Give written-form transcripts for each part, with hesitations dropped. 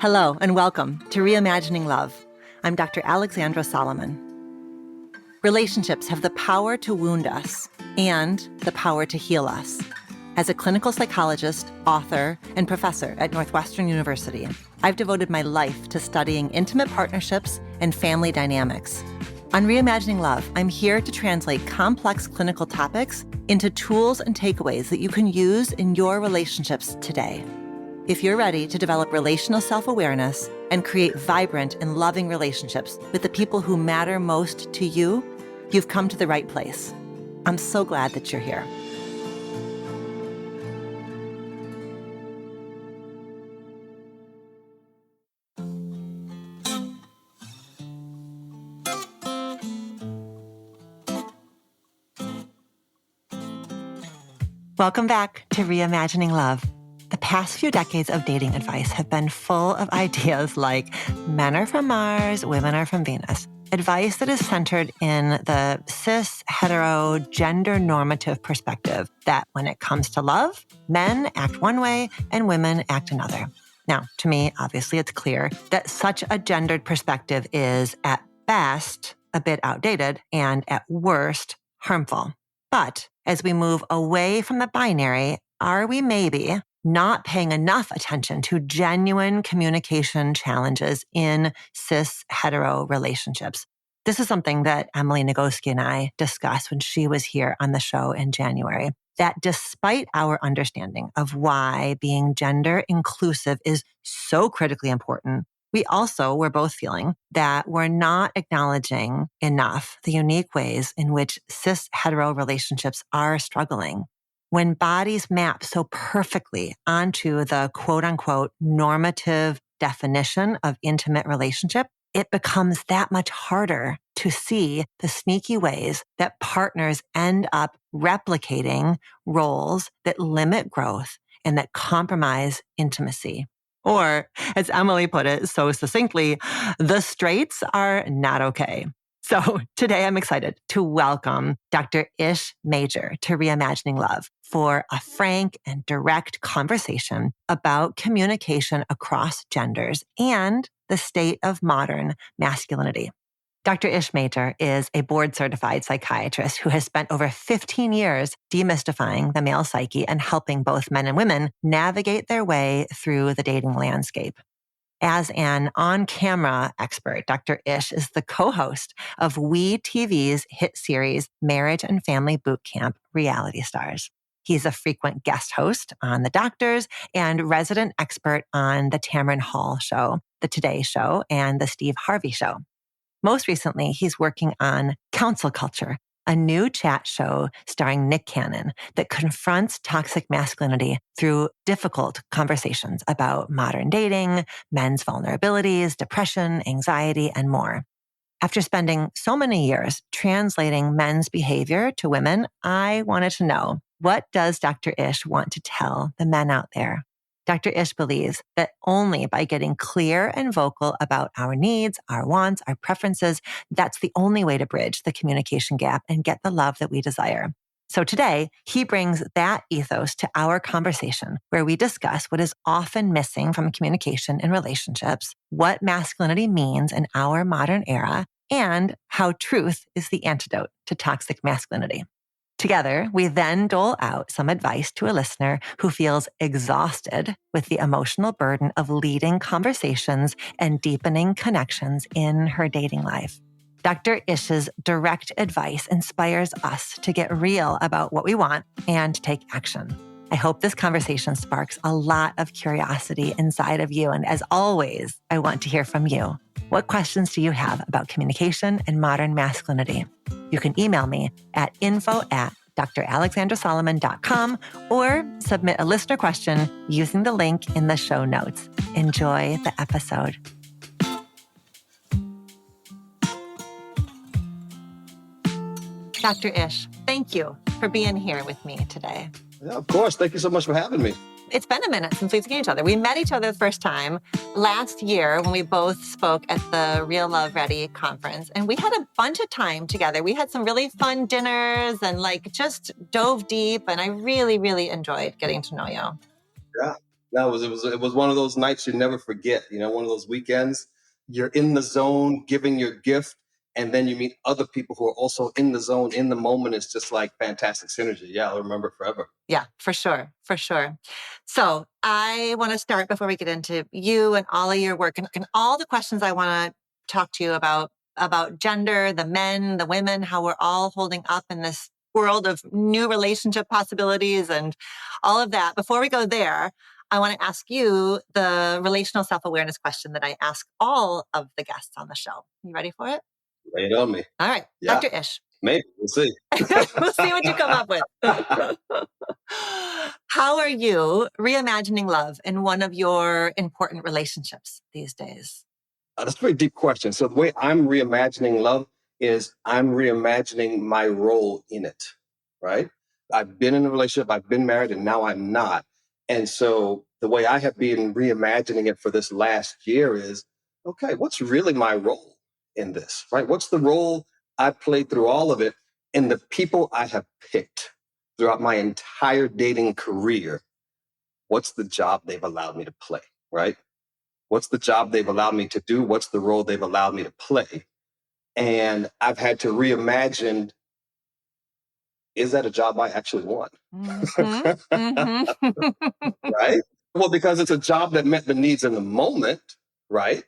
Hello and welcome to Reimagining Love. I'm Dr. Alexandra Solomon. Relationships have the power to wound us and the power to heal us. As a clinical psychologist, author, and professor at Northwestern University, I've devoted my life to studying intimate partnerships and family dynamics. On Reimagining Love, I'm here to translate complex clinical topics into tools and takeaways that you can use in your relationships today. If you're ready to develop relational self-awareness and create vibrant and loving relationships with the people who matter most to you, you've come to the right place. I'm so glad that you're here. Welcome back to Reimagining Love. The past few decades of dating advice have been full of ideas like men are from Mars, women are from Venus. Advice that is centered in the cis, hetero, gender normative perspective that when it comes to love, men act one way and women act another. Now, to me, obviously, it's clear that such a gendered perspective is at best a bit outdated and at worst harmful. But as we move away from the binary, are we maybe not paying enough attention to genuine communication challenges in cis hetero relationships? This is something that Emily Nagoski and I discussed when she was here on the show in January, that despite our understanding of why being gender inclusive is so critically important, we also were both feeling that we're not acknowledging enough the unique ways in which cis hetero relationships are struggling. When bodies map so perfectly onto the quote unquote normative definition of intimate relationship, it becomes that much harder to see the sneaky ways that partners end up replicating roles that limit growth and that compromise intimacy. Or, as Emily put it so succinctly, the straights are not okay. So today I'm excited to welcome Dr. Ish Major to Reimagining Love for a frank and direct conversation about communication across genders and the state of modern masculinity. Dr. Ish Major is a board-certified psychiatrist who has spent over 15 years demystifying the male psyche and helping both men and women navigate their way through the dating landscape. As an on-camera expert, Dr. Ish is the co-host of WE TV's hit series, Marriage and Family Bootcamp Reality Stars. He's a frequent guest host on The Doctors and resident expert on The Tamron Hall Show, The Today Show, and The Steve Harvey Show. Most recently, he's working on Counsel Culture, a new chat show starring Nick Cannon that confronts toxic masculinity through difficult conversations about modern dating, men's vulnerabilities, depression, anxiety, and more. After spending so many years translating men's behavior to women, I wanted to know, what does Dr. Ish want to tell the men out there? Dr. Ish believes that only by getting clear and vocal about our needs, our wants, our preferences, that's the only way to bridge the communication gap and get the love that we desire. So today, he brings that ethos to our conversation, where we discuss what is often missing from communication in relationships, what masculinity means in our modern era, and how truth is the antidote to toxic masculinity. Together, we then dole out some advice to a listener who feels exhausted with the emotional burden of leading conversations and deepening connections in her dating life. Dr. Ish's direct advice inspires us to get real about what we want and take action. I hope this conversation sparks a lot of curiosity inside of you. And as always, I want to hear from you. What questions do you have about communication and modern masculinity? You can email me at info@dralexandrasolomon.com or submit a listener question using the link in the show notes. Enjoy the episode. Dr. Ish, thank you for being here with me today. Yeah, of course. Thank you so much for having me. It's been a minute since we've seen each other. We met each other the first time last year when we both spoke at the Real Love Ready conference, and we had a bunch of time together. We had some really fun dinners and just dove deep, and I really, really enjoyed getting to know you. Yeah. It was one of those nights you never forget. One of those weekends. You're in the zone, giving your gift, and then you meet other people who are also in the zone, in the moment. It's just like fantastic synergy. Yeah, I'll remember it forever. Yeah, for sure. For sure. So I want to start before we get into you and all of your work and all the questions I want to talk to you about gender, the men, the women, how we're all holding up in this world of new relationship possibilities and all of that. Before we go there, I want to ask you the relational self-awareness question that I ask all of the guests on the show. You ready for it? Lay it on me. All right. Yeah. Dr. Ish. Maybe. We'll see. We'll see what you come up with. How are you reimagining love in one of your important relationships these days? That's a very deep question. So the way I'm reimagining love is I'm reimagining my role in it, right? I've been in a relationship, I've been married, and now I'm not. And so the way I have been reimagining it for this last year is, okay, what's really my role in this, right? What's the role I've played through all of it? And the people I have picked throughout my entire dating career, what's the job they've allowed me to play, right? What's the job they've allowed me to do? What's the role they've allowed me to play? And I've had to reimagine, is that a job I actually want? Right? Well, because it's a job that met the needs in the moment, right?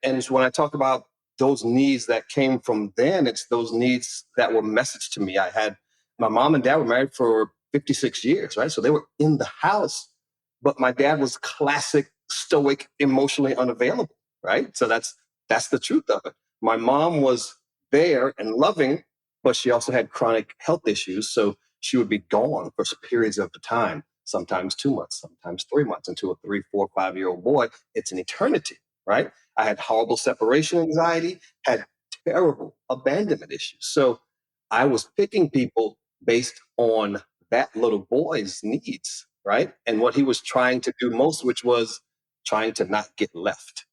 And it's when I talk about those needs that came from then, it's those needs that were messaged to me. I had my mom and dad were married for 56 years, right? So they were in the house, but my dad was classic, stoic, emotionally unavailable, right? So that's the truth of it. My mom was there and loving, but she also had chronic health issues. So she would be gone for periods of the time, sometimes 2 months, sometimes 3 months. And to a 3, 4, 5-year-old boy, it's an eternity, right? I had horrible separation anxiety, had terrible abandonment issues. So I was picking people based on that little boy's needs, right? And what he was trying to do most, which was trying to not get left.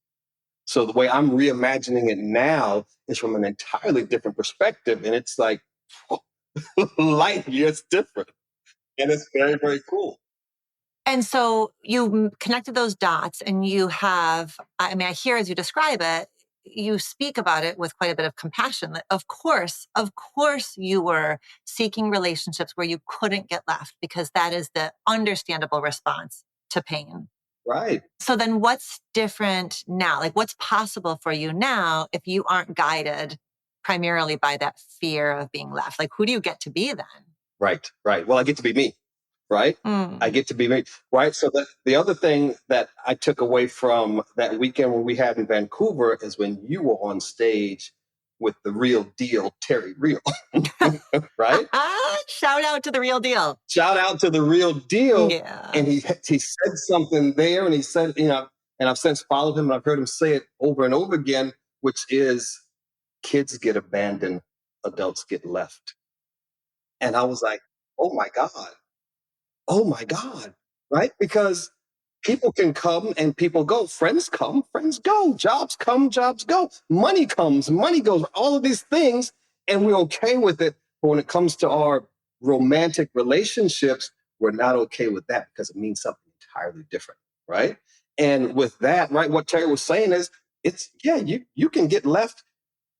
So the way I'm reimagining it now is from an entirely different perspective. And it's like light years different. And it's very, very cool. And so you connected those dots and you have, I mean, I hear as you describe it, you speak about it with quite a bit of compassion. That of course, you were seeking relationships where you couldn't get left because that is the understandable response to pain. Right. So then what's different now? Like what's possible for you now if you aren't guided primarily by that fear of being left? Like who do you get to be then? Right. Well, I get to be me. Right? I get to be me. Right. So the other thing that I took away from that weekend when we had in Vancouver is when you were on stage with the real deal, Terry Real. Right? Shout out to the real deal. Shout out to the real deal. Yeah. And he said something there and he said, and I've since followed him and I've heard him say it over and over again, which is kids get abandoned, adults get left. And I was like, oh my God. Oh my God, right? Because people can come and people go. Friends come, friends go. Jobs come, jobs go. Money comes, money goes. All of these things, and we're okay with it. But when it comes to our romantic relationships, we're not okay with that because it means something entirely different, right? And with that, right, what Terry was saying is, you can get left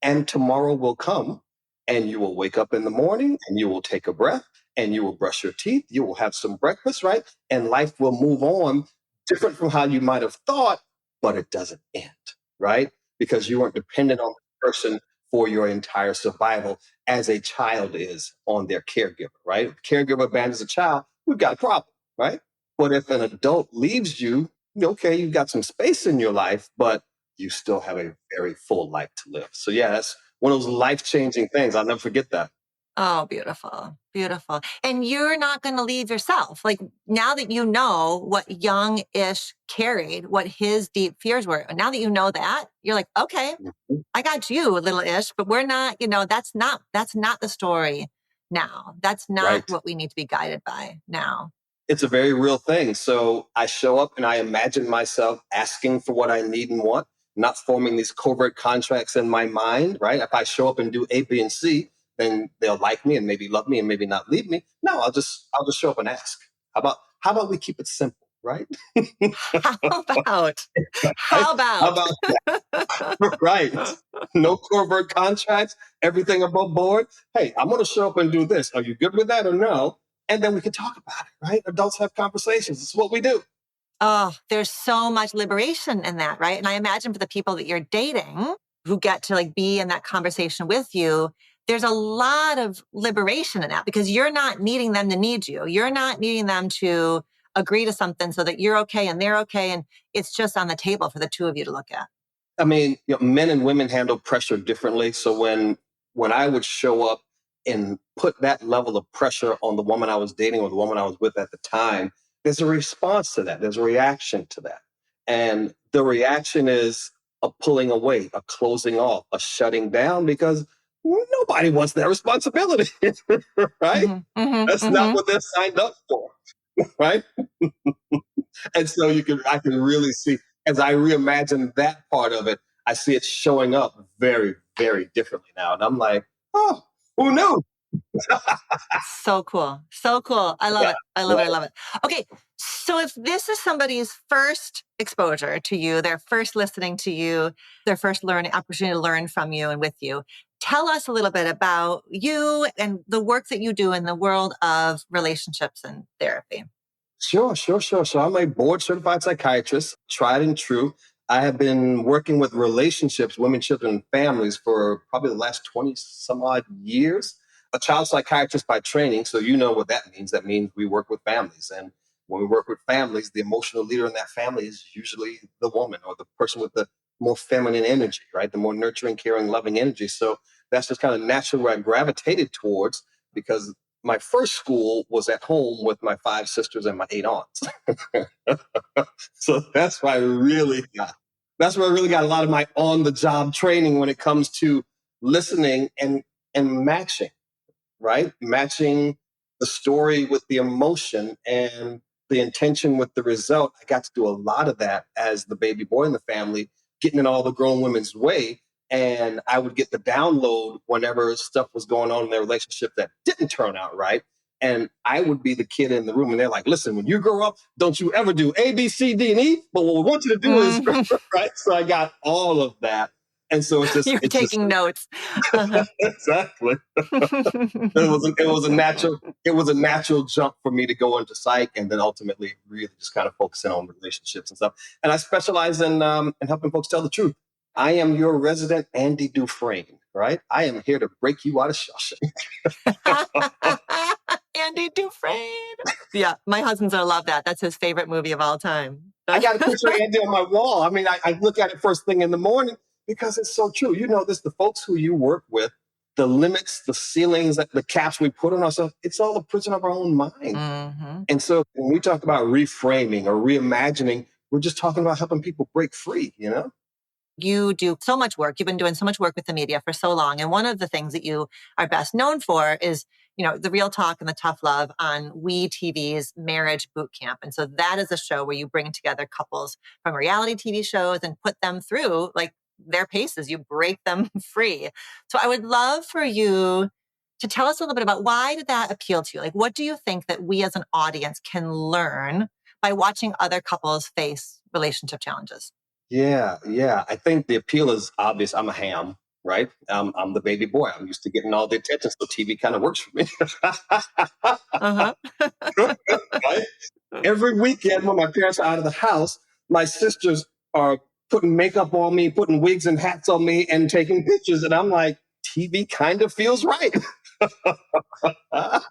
and tomorrow will come and you will wake up in the morning and you will take a breath and you will brush your teeth. You will have some breakfast, right? And life will move on different from how you might have thought, but it doesn't end, right? Because you weren't dependent on the person for your entire survival as a child is on their caregiver, right? If a caregiver abandons a child, we've got a problem, right? But if an adult leaves you, okay, you've got some space in your life, but you still have a very full life to live. So yeah, that's one of those life-changing things. I'll never forget that. Oh, beautiful. Beautiful. And you're not going to leave yourself. Like now that you know what young Ish carried, what his deep fears were, now that you know that, you're like, okay, I got you, little Ish, but we're not, that's not the story now. That's not Right. what we need to be guided by now. It's a very real thing. So I show up and I imagine myself asking for what I need and want, not forming these covert contracts in my mind, right? If I show up and do A, B, and C, then they'll like me and maybe love me and maybe not leave me. No, I'll just show up and ask. How about we keep it simple? right? How about, Right? how How about? about right? No covert contracts, everything above board. Hey, I'm going to show up and do this. Are you good with that or no? And then we can talk about it, right? Adults have conversations. It's what we do. Oh, there's so much liberation in that, right? And I imagine for the people that you're dating who get to like be in that conversation with you, there's a lot of liberation in that because you're not needing them to need you. You're not needing them to agree to something so that you're okay and they're okay. And it's just on the table for the two of you to look at. I mean, men and women handle pressure differently. So when I would show up and put that level of pressure on the woman I was dating or the woman I was with at the time, there's a response to that. There's a reaction to that. And the reaction is a pulling away, a closing off, a shutting down because nobody wants that responsibility, right? Hmm. Hmm. That's not Hmm. what they're signed up for, right? And so I can really see as I reimagine that part of it, I see it showing up very, very differently now. And I'm like, oh, who knew? So cool. So cool. I love Yeah, it. I love it. I right. love it. Okay. So if this is somebody's first exposure to you, their first listening to you, their first learning opportunity to learn from you and with you, tell us a little bit about you and the work that you do in the world of relationships and therapy. Sure, sure, sure. So I'm a board certified psychiatrist, tried and true. I have been working with relationships, women, children, and families for probably the last 20 some odd years. A child psychiatrist by training. So you know what that means. That means we work with families. And when we work with families, the emotional leader in that family is usually the woman or the person with the more feminine energy, right? The more nurturing, caring, loving energy. So that's just kind of naturally where I gravitated towards because my first school was at home with my five sisters and my eight aunts. So that's where I really got a lot of my on the job training when it comes to listening and matching, right? Matching the story with the emotion and the intention with the result. I got to do a lot of that as the baby boy in the family, getting in all the grown women's way. And I would get the download whenever stuff was going on in their relationship that didn't turn out right. And I would be the kid in the room, and they're like, listen, when you grow up, don't you ever do A, B, C, D, and E. But what we want you to do is, Mhm. right? So I got all of that. And so You're it's just taking notes. Uh-huh. exactly. It was a natural jump for me to go into psych and then ultimately really just kind of focusing on relationships and stuff. And I specialize in helping folks tell the truth. I am your resident Andy Dufresne, right? I am here to break you out of Shawshank. Andy Dufresne. Yeah, my husband's gonna love that. That's his favorite movie of all time. I got a picture of Andy on my wall. I mean, I look at it first thing in the morning because it's so true. You know this, the folks who you work with, the limits, the ceilings, the caps we put on ourselves, it's all a prison of our own mind. Hmm. And so when we talk about reframing or reimagining, we're just talking about helping people break free, you know? You do so much work. You've been doing so much work with the media for so long. And one of the things that you are best known for is, the real talk and the tough love on We TV's Marriage Boot Camp. And so that is a show where you bring together couples from reality TV shows and put them through like their paces. You break them free. So I would love for you to tell us a little bit about why did that appeal to you? Like, what do you think that we as an audience can learn by watching other couples face relationship challenges? Yeah, yeah. I think the appeal is obvious. I'm a ham, right? I'm the baby boy. I'm used to getting all the attention, so TV kind of works for me. Uh-huh. Right? Every weekend when my parents are out of the house, my sisters are putting makeup on me, putting wigs and hats on me, and taking pictures. And I'm like, TV kind of feels right. I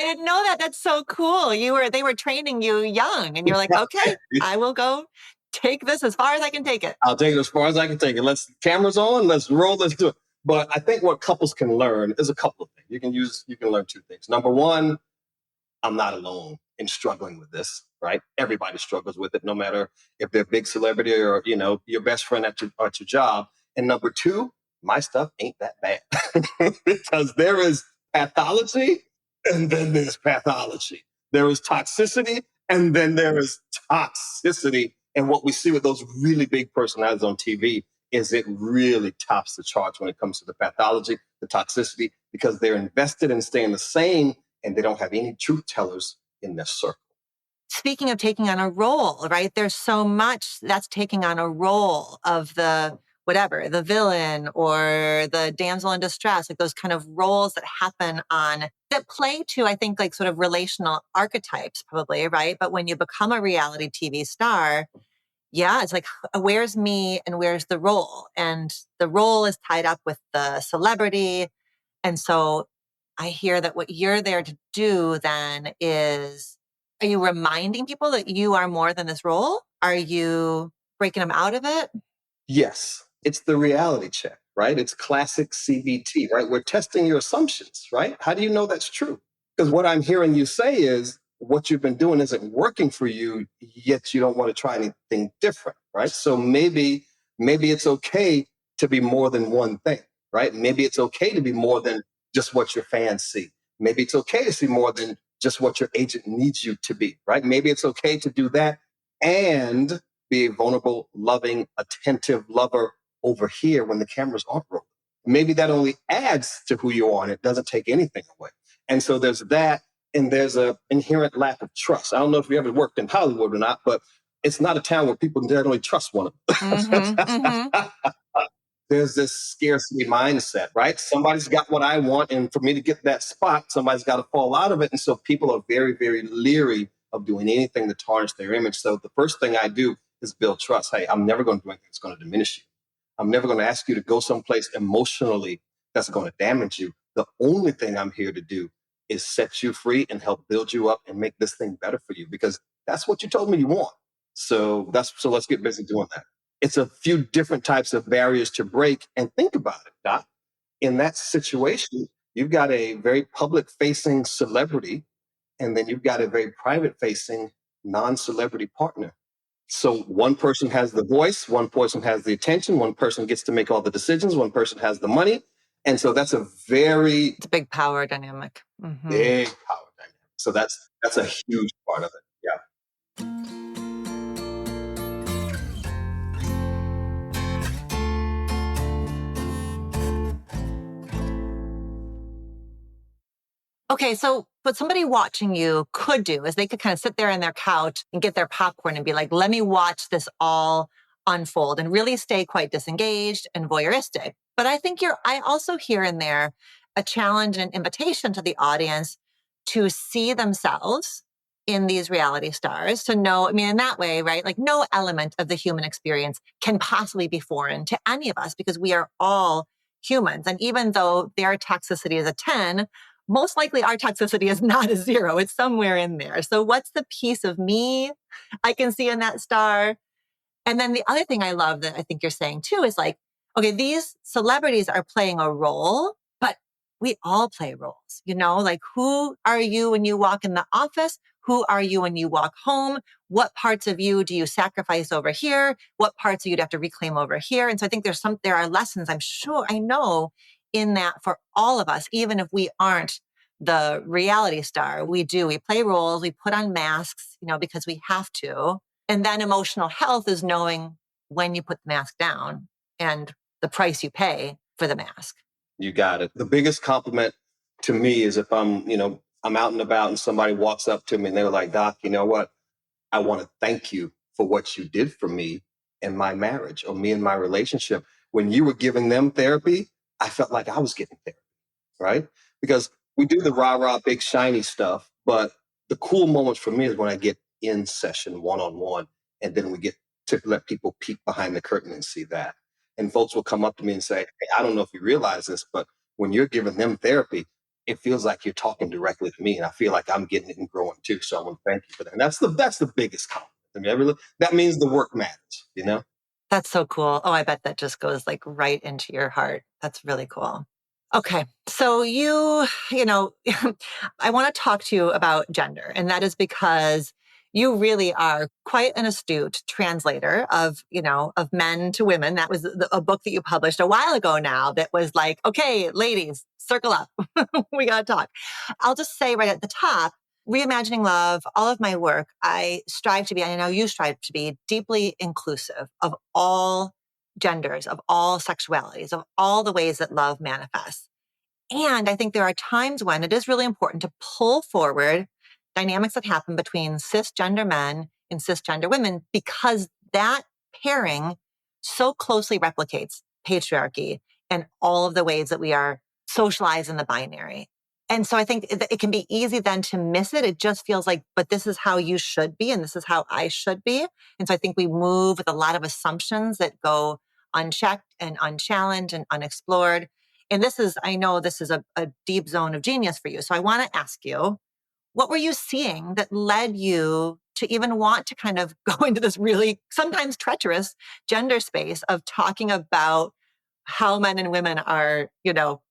didn't know that. That's so cool. They were training you young and you're like, okay, I will go take this as far as I can take it. I'll take it as far as I can take it. Let's cameras on, let's roll, let's do it. But I think what couples can learn is a couple of things. You can learn two things. Number one, I'm not alone in struggling with this, right? Everybody struggles with it, no matter if they're a big celebrity or, your best friend at your job. And number two, my stuff ain't that bad because there is pathology and then there's pathology. There is toxicity and then there is toxicity. And what we see with those really big personalities on TV is it really tops the charts when it comes to the pathology, the toxicity, because they're invested in staying the same and they don't have any truth tellers in their circle. speaking of taking on a role, right? There's so much that's taking on a role of the whatever, the villain or the damsel in distress, like those kind of roles that happen on that play to, I think, like sort of relational archetypes, probably, right? But when you become a reality TV star, yeah, it's like, where's me and where's the role? And the role is tied up with the celebrity. And so I hear that what you're there to do then is, are you reminding people that you are more than this role? Are you breaking them out of it? Yes, it's the reality check, right? It's classic CBT, right? We're testing your assumptions, right? How do you know that's true? Because what I'm hearing you say is what you've been doing isn't working for you, yet you don't want to try anything different, right? So maybe it's okay to be more than one thing, right? Maybe it's okay to be more than just what your fans see. Maybe it's okay to see more than just what your agent needs you to be, right? Maybe it's okay to do that and be a vulnerable, loving, attentive lover over here when the cameras aren't rolling. Maybe that only adds to who you are and it doesn't take anything away. And so there's that, and there's a inherent lack of trust. I don't know if you ever worked in Hollywood or not, but it's not a town where people generally trust one Mm-hmm, another. mm-hmm. There's this scarcity mindset, right? Somebody's got what I want, and for me to get that spot, somebody's got to fall out of it. And so people are very, very leery of doing anything to tarnish their image. So the first thing I do is build trust. Hey, I'm never going to do anything that's going to diminish you. I'm never going to ask you to go someplace emotionally that's going to damage you. The only thing I'm here to do is set you free and help build you up and make this thing better for you because that's what you told me you want. So let's get busy doing that. It's a few different types of barriers to break. And think about it, Doc. In that situation, you've got a very public facing celebrity, and then you've got a very private facing non celebrity partner. So one person has the voice, one person has the attention, one person gets to make all the decisions, one person has the money. And so that's a very It's a big power dynamic. Mm-hmm. big power dynamic. So that's a huge part of it. Yeah. Okay, so what somebody watching you could do is they could kind of sit there on their couch and get their popcorn and be like, let me watch this all unfold and really stay quite disengaged and voyeuristic. But I think I also hear in there a challenge and an invitation to the audience to see themselves in these reality stars, to know, I mean, in that way, right? Like no element of the human experience can possibly be foreign to any of us because we are all humans. And even though their toxicity is a 10, most likely our toxicity is not a 0. It's somewhere in there. So what's the piece of me I can see in that star? And then the other thing I love that I think you're saying too is like, okay, these celebrities are playing a role, but we all play roles, like who are you when you walk in the office? Who are you when you walk home? What parts of you do you sacrifice over here? What parts of you do you have to reclaim over here? And so I think there are lessons I know in that for all of us, even if we aren't the reality star, we play roles, we put on masks, because we have to. And then emotional health is knowing when you put the mask down and the price you pay for the mask. You got it. The biggest compliment to me is if I'm out and about and somebody walks up to me and they're like, Doc, you know what? I want to thank you for what you did for me in my marriage or me in my relationship. When you were giving them therapy, I felt like I was getting therapy, right? Because we do the rah rah, big, shiny stuff. But the cool moments for me is when I get in session one on one, and then we get to let people peek behind the curtain and see that. And folks will come up to me and say, hey, I don't know if you realize this, but when you're giving them therapy, it feels like you're talking directly to me, and I feel like I'm getting it and growing too. So I want to thank you for that. And that's the biggest compliment. I mean, that means the work matters. That's so cool. Oh, I bet that just goes like right into your heart. That's really cool. Okay. So I want to talk to you about gender. And that is because you really are quite an astute translator of men to women. That was a book that you published a while ago now that was like, okay, ladies, circle up. We got to talk. I'll just say right at the top, Reimagining Love, all of my work, I strive to be, and I know you strive to be, deeply inclusive of all genders, of all sexualities, of all the ways that love manifests. And I think there are times when it is really important to pull forward dynamics that happen between cisgender men and cisgender women, because that pairing so closely replicates patriarchy and all of the ways that we are socialized in the binary. And so I think it can be easy then to miss it. It just feels like, but this is how you should be, and this is how I should be. And so I think we move with a lot of assumptions that go unchecked and unchallenged and unexplored. And I know this is a deep zone of genius for you. So I want to ask you, what were you seeing that led you to even want to kind of go into this really sometimes treacherous gender space of talking about how men and women are,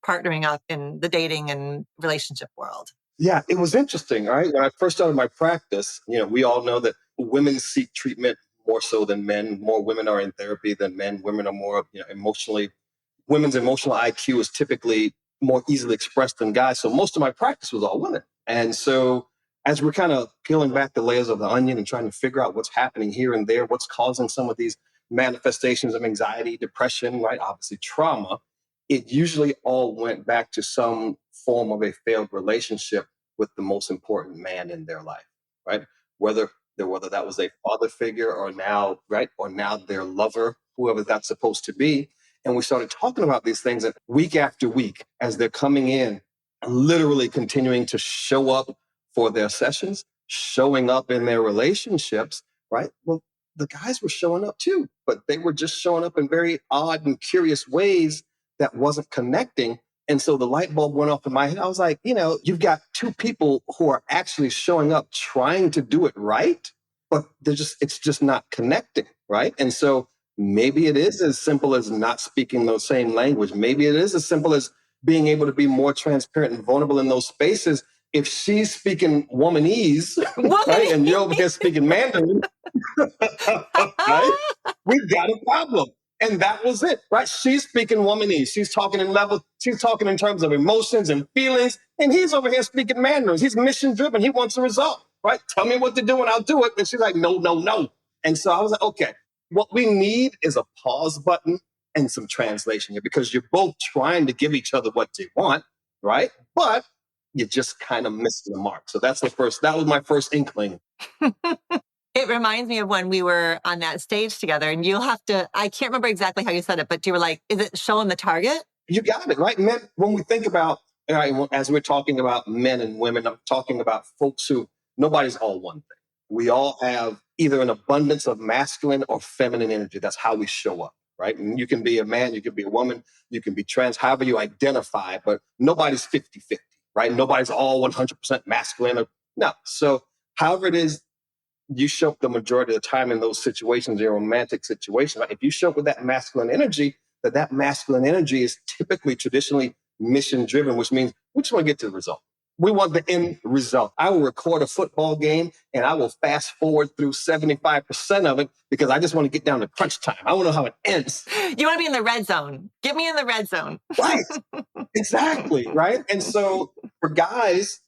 partnering up in the dating and relationship world? Yeah, it was interesting, right? When I first started my practice, we all know that women seek treatment more so than men. More women are in therapy than men. Women are more, emotionally, women's emotional IQ is typically more easily expressed than guys. So most of my practice was all women. And so as we're kind of peeling back the layers of the onion and trying to figure out what's happening here and there, what's causing some of these manifestations of anxiety, depression, right? Obviously trauma, it usually all went back to some form of a failed relationship with the most important man in their life, right? Whether that was a father figure or now, right, or now their lover, whoever that's supposed to be. And we started talking about these things, and week after week, as they're coming in, literally continuing to show up for their sessions, showing up in their relationships, right? Well, the guys were showing up too, but they were just showing up in very odd and curious ways that wasn't connecting. And so the light bulb went off in my head. I was like, you've got two people who are actually showing up trying to do it right, but it's just not connecting, right? And so maybe it is as simple as not speaking those same language. Maybe it is as simple as being able to be more transparent and vulnerable in those spaces. If she's speaking womanese, right, and you're over here speaking Mandarin, right, we've got a problem. And that was it, right? She's speaking womanese. She's talking in levels. She's talking in terms of emotions and feelings. And he's over here speaking Mandarin. He's mission driven. He wants a result, right? Tell me what to do and I'll do it. And she's like, no, no, no. And so I was like, okay, what we need is a pause button and some translation here, because you're both trying to give each other what they want, right? But you're just kind of missing the mark. So that was my first inkling. It reminds me of when we were on that stage together, and I can't remember exactly how you said it, but you were like, is it showing the target? You got it, right? Men, when we think about, as we're talking about men and women, I'm talking about folks who, nobody's all one thing. We all have either an abundance of masculine or feminine energy. That's how we show up, right? And you can be a man, you can be a woman, you can be trans, however you identify, but nobody's 50-50, right? Nobody's all 100% masculine. No. So however it is, you show up the majority of the time in those situations, your romantic situation. Right? If you show up with that masculine energy, that masculine energy is typically traditionally mission driven, which means we just want to get to the result. We want the end result. I will record a football game and I will fast forward through 75% of it because I just want to get down to crunch time. I want to know how it ends. You want to be in the red zone. Get me in the red zone. Right. Exactly. Right. And so for guys,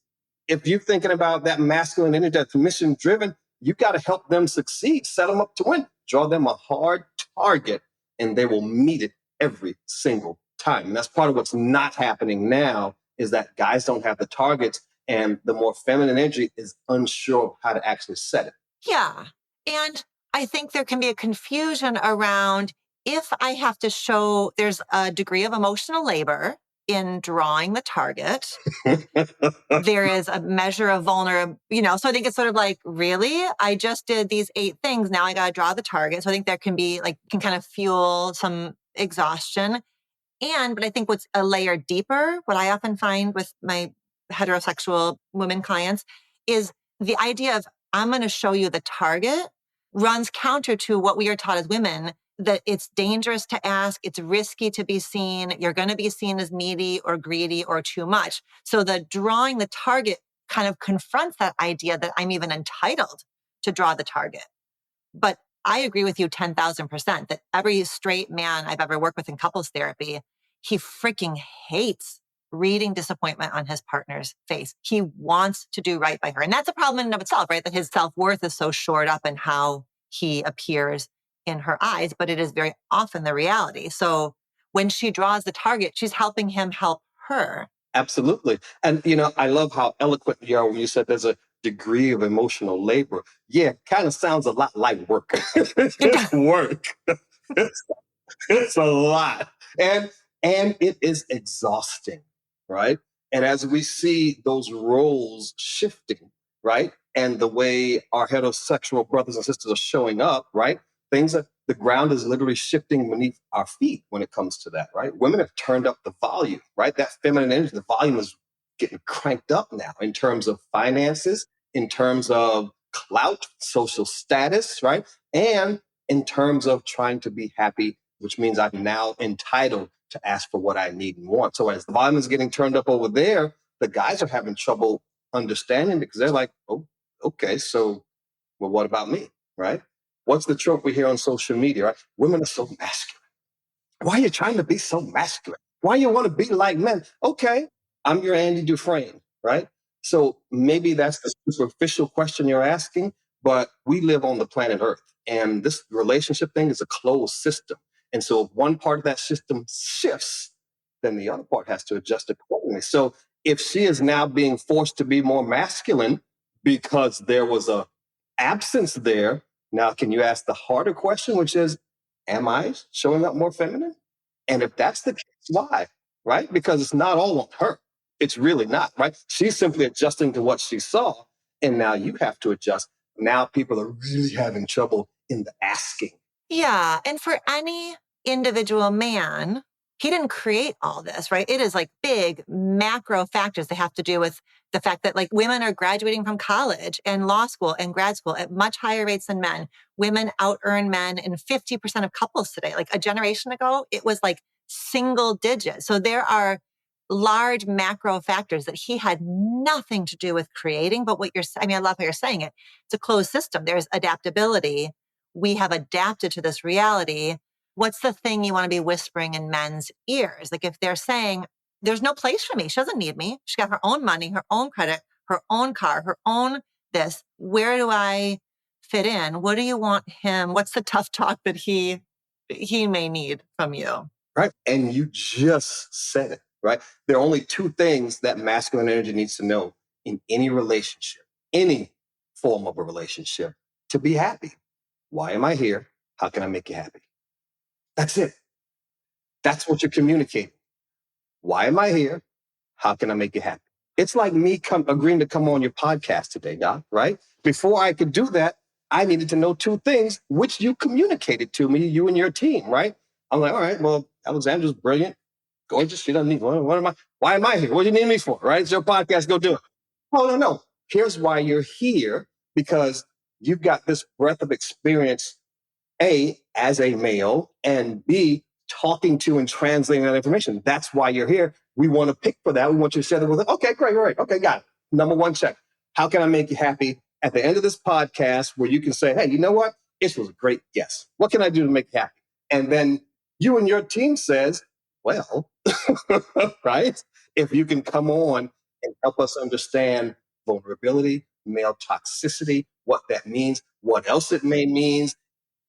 if you're thinking about that masculine energy that's mission driven, you got to help them succeed, set them up to win, draw them a hard target, and they will meet it every single time. And that's part of what's not happening now is that guys don't have the targets, and the more feminine energy is unsure of how to actually set it. Yeah. And I think there can be a confusion around if I have to show there's a degree of emotional labor in drawing the target. There is a measure of vulnerability, so I think it's sort of like, really? I just did these 8 things. Now I got to draw the target. So I think there can be can kind of fuel some exhaustion. But I think what's a layer deeper, what I often find with my heterosexual women clients is the idea of I'm going to show you the target runs counter to what we are taught as women, that it's dangerous to ask, it's risky to be seen, you're going to be seen as needy or greedy or too much. So the drawing the target kind of confronts that idea that I'm even entitled to draw the target. But I agree with you 10,000% that every straight man I've ever worked with in couples therapy, he freaking hates reading disappointment on his partner's face. He wants to do right by her. And that's a problem in and of itself, right? That his self-worth is so shored up in how he appears in her eyes, but it is very often the reality. So when she draws the target, she's helping him help her. Absolutely. And, I love how eloquent you are when you said there's a degree of emotional labor. Yeah, kind of sounds a lot like work. It's work. It's, it's a lot. And it is exhausting, right? And as we see those roles shifting, right? And the way our heterosexual brothers and sisters are showing up, right? Things that the ground is literally shifting beneath our feet when it comes to that, right? Women have turned up the volume, right? That feminine energy, the volume is getting cranked up now in terms of finances, in terms of clout, social status, right? And in terms of trying to be happy, which means I'm now entitled to ask for what I need and want. So as the volume is getting turned up over there, the guys are having trouble understanding because they're like, oh, okay, so well, what about me, right? What's the trope we hear on social media, right? Women are so masculine. Why are you trying to be so masculine? Why you want to be like men? Okay, I'm your Andy Dufresne, right? So maybe that's the superficial question you're asking, but we live on the planet Earth, and this relationship thing is a closed system. And so if one part of that system shifts, then the other part has to adjust accordingly. So if she is now being forced to be more masculine because there was a absence there, now can you ask the harder question, which is, am I showing up more feminine? And if that's the case, why? Right? Because it's not all on her. It's really not, right? She's simply adjusting to what she saw. And now you have to adjust. Now people are really having trouble in the asking. Yeah. And for any individual man, he didn't create all this, right? It is like big macro factors that have to do with the fact that like women are graduating from college and law school and grad school at much higher rates than men. Women out earn men in 50% of couples today. Like a generation ago, it was like single digits. So there are large macro factors that he had nothing to do with creating. But what you're, I mean, I love how you're saying it. It's a closed system. There's adaptability. We have adapted to this reality. What's the thing you want to be whispering in men's ears? Like if they're saying, there's no place for me. She doesn't need me. She's got her own money, her own credit, her own car, her own this. Where do I fit in? What do you want him? What's the tough talk that he may need from you? Right. And you just said it, right? There are only two things that masculine energy needs to know in any relationship, any form of a relationship, to be happy. Why am I here? How can I make you happy? That's it. That's what you're communicating. Why am I here? How can I make you happy? It's like me agreeing to come on your podcast today, Doc, right? Before I could do that, I needed to know two things, which you communicated to me, you and your team, right? I'm like, all right, well, Alexandra's brilliant, gorgeous. She doesn't need, what am I? Why am I here? What do you need me for, right? It's your podcast, go do it. Oh, no, no. Here's why you're here, because you've got this breadth of experience, A, as a male, and B, talking to and translating that information. That's why you're here. We want to pick for that. We want you to share that with us. Okay, great. Okay, got it. Number one, check. How can I make you happy? At the end of this podcast, where you can say, hey, you know what? This was a great guest. What can I do to make you happy? And then you and your team says, well, right? If you can come on and help us understand vulnerability, male toxicity, what that means, what else it may mean,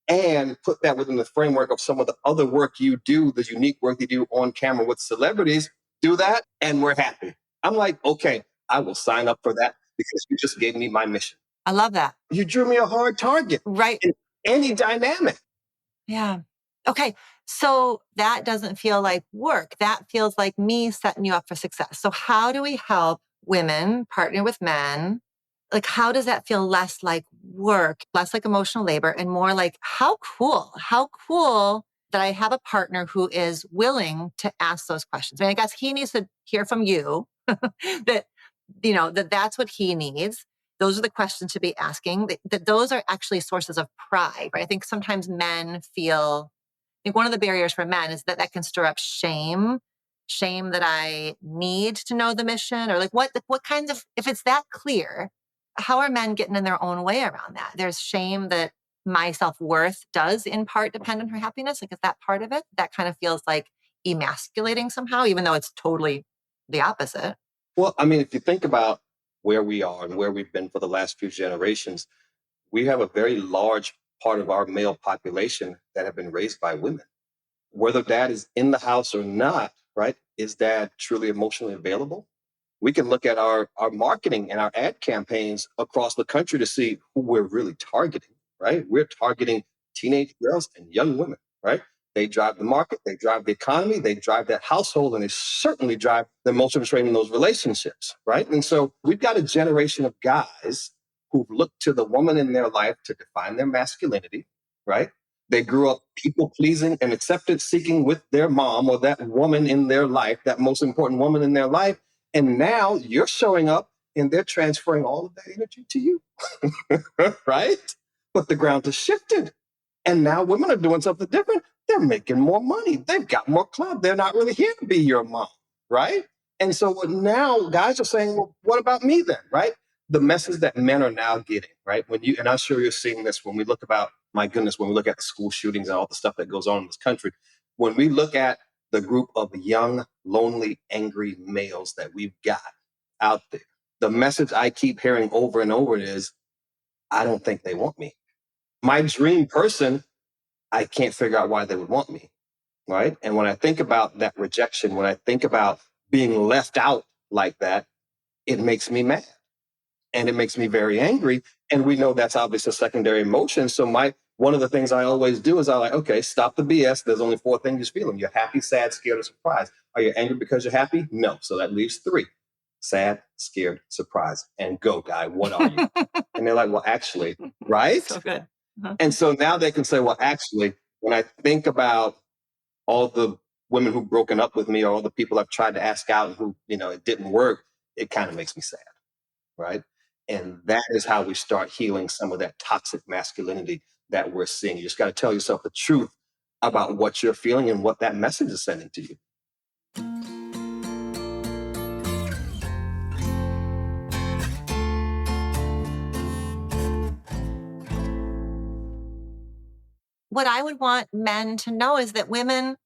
and put that within the framework of some of the other work you do, the unique work you do on camera with celebrities, do that, and we're happy. I'm like, okay, I will sign up for that because you just gave me my mission. I love that. You drew me a hard target. Right. In any dynamic. Yeah. Okay. So that doesn't feel like work. That feels like me setting you up for success. So how do we help women partner with men? Like, how does that feel less like work, less like emotional labor, and more like, how cool that I have a partner who is willing to ask those questions. I mean, I guess he needs to hear from you that, that's what he needs. Those are the questions to be asking, that those are actually sources of pride, right? I think sometimes men feel, I think one of the barriers for men is that can stir up shame that I need to know the mission, or like what kinds of, if it's that clear, how are men getting in their own way around that? There's shame that my self-worth does in part depend on her happiness. Like, is that part of it? That kind of feels like emasculating somehow, even though it's totally the opposite. Well, I mean, if you think about where we are and where we've been for the last few generations, we have a very large part of our male population that have been raised by women. Whether dad is in the house or not, right? Is dad truly emotionally available? We can look at our marketing and our ad campaigns across the country to see who we're really targeting, right? We're targeting teenage girls and young women, right? They drive the market, they drive the economy, they drive that household, and they certainly drive the most interest rate in those relationships, right? And so we've got a generation of guys who've looked to the woman in their life to define their masculinity, right? They grew up people pleasing and acceptance seeking with their mom or that woman in their life, that most important woman in their life. And now you're showing up and they're transferring all of that energy to you, right? But the ground has shifted. And now women are doing something different. They're making more money. They've got more clout. They're not really here to be your mom, right? And so now guys are saying, well, what about me then, right? The message that men are now getting, right? And I'm sure you're seeing this when we look about, my goodness, when we look at the school shootings and all the stuff that goes on in this country, when we look at the group of young, lonely, angry males that we've got out there, the message I keep hearing over and over is, I don't think they want me. My dream person, I can't figure out why they would want me, right? And when I think about that rejection, when I think about being left out like that, it makes me mad and it makes me very angry. And we know that's obviously a secondary emotion. So one of the things I always do is okay, stop the BS. There's only 4 things you're feeling. You're happy, sad, scared, or surprised. Are you angry because you're happy? No. So that leaves 3. Sad, scared, surprised. And go, guy, what are you? And they're like, well, actually, right? So good. Uh-huh. And so now they can say, well, actually, when I think about all the women who've broken up with me or all the people I've tried to ask out and who, it didn't work, it kind of makes me sad, right? And that is how we start healing some of that toxic masculinity that we're seeing. You just got to tell yourself the truth about what you're feeling and what that message is sending to you. What I would want men to know is that women,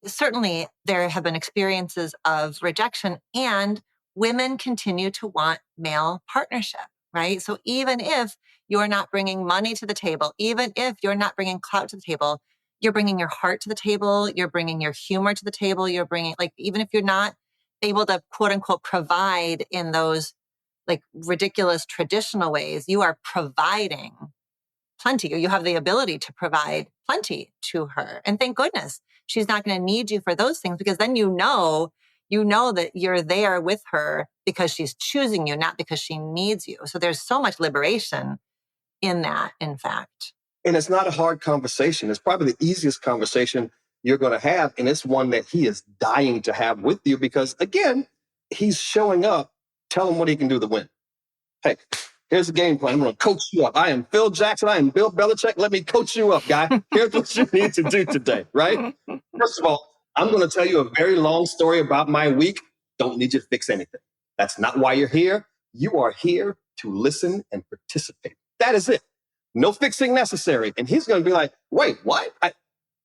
certainly there have been experiences of rejection, and women continue to want male partnership, right? So even if you're not bringing money to the table, even if you're not bringing clout to the table, you're bringing your heart to the table, you're bringing your humor to the table, you're bringing, like, even if you're not able to quote unquote provide in those like ridiculous traditional ways, you are providing plenty, or you have the ability to provide plenty to her. And thank goodness she's not going to need you for those things, because then you know that you're there with her because she's choosing you, not because she needs you. So there's so much liberation in that, in fact. And it's not a hard conversation. It's probably the easiest conversation you're going to have. And it's one that he is dying to have with you because, again, he's showing up. Tell him what he can do to win. Hey, here's the game plan. I'm going to coach you up. I am Phil Jackson. I am Bill Belichick. Let me coach you up, guy. Here's what you need to do today, right? First of all, I'm going to tell you a very long story about my week. Don't need you to fix anything. That's not why you're here. You are here to listen and participate. That is it. No fixing necessary. And he's going to be like, wait, what?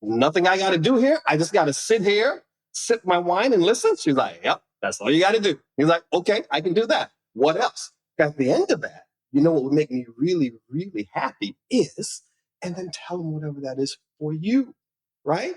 Nothing I got to do here. I just got to sit here, sip my wine and listen. She's like, yep, that's all you got to do. He's like, okay, I can do that. What else? At the end of that, what would make me really, really happy is, and then tell him whatever that is for you, right?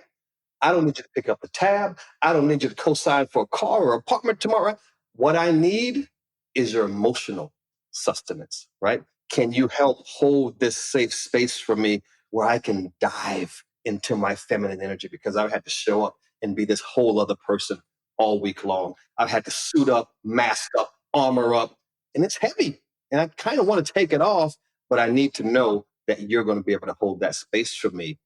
I don't need you to pick up the tab. I don't need you to co-sign for a car or apartment tomorrow. What I need is your emotional sustenance, right? Can you help hold this safe space for me where I can dive into my feminine energy? Because I've had to show up and be this whole other person all week long. I've had to suit up, mask up, armor up, and it's heavy. And I kind of want to take it off, but I need to know that you're going to be able to hold that space for me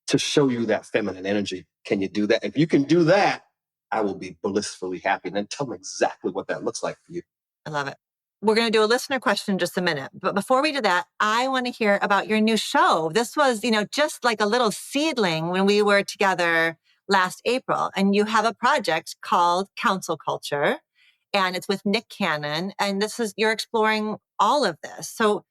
to show you that feminine energy. Can you do that? If you can do that, I will be blissfully happy. And then tell me exactly what that looks like for you. I love it. We're going to do a listener question in just a minute. But before we do that, I want to hear about your new show. This was, just like a little seedling when we were together last April. And you have a project called Counsel Culture, and it's with Nick Cannon. And you're exploring all of this. So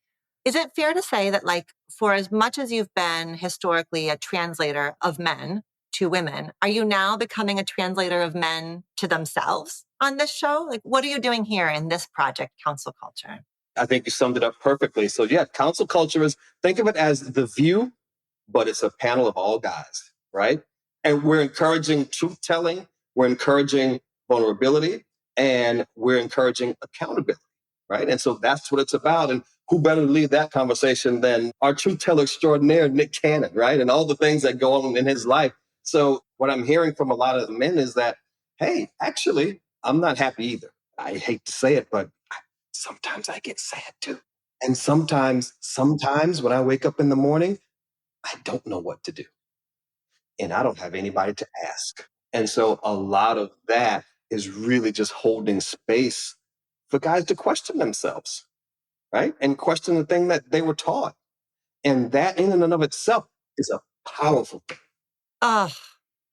is it fair to say that, like, for as much as you've been historically a translator of men to women, are you now becoming a translator of men to themselves on this show? Like, what are you doing here in this project, Counsel Culture? I think you summed it up perfectly. So yeah, Counsel Culture is, think of it as The View, but it's a panel of all guys, right? And we're encouraging truth telling. We're encouraging vulnerability. and we're encouraging accountability, right? And so that's what it's about. And who better to lead that conversation than our truth teller extraordinaire, Nick Cannon, right? And all the things that go on in his life. So what I'm hearing from a lot of men is that, hey, actually, I'm not happy either. I hate to say it, but sometimes I get sad too. And sometimes when I wake up in the morning, I don't know what to do and I don't have anybody to ask. And so a lot of that is really just holding space for guys to question themselves, right? And question the thing that they were taught. And that in and of itself is a powerful thing. Oh,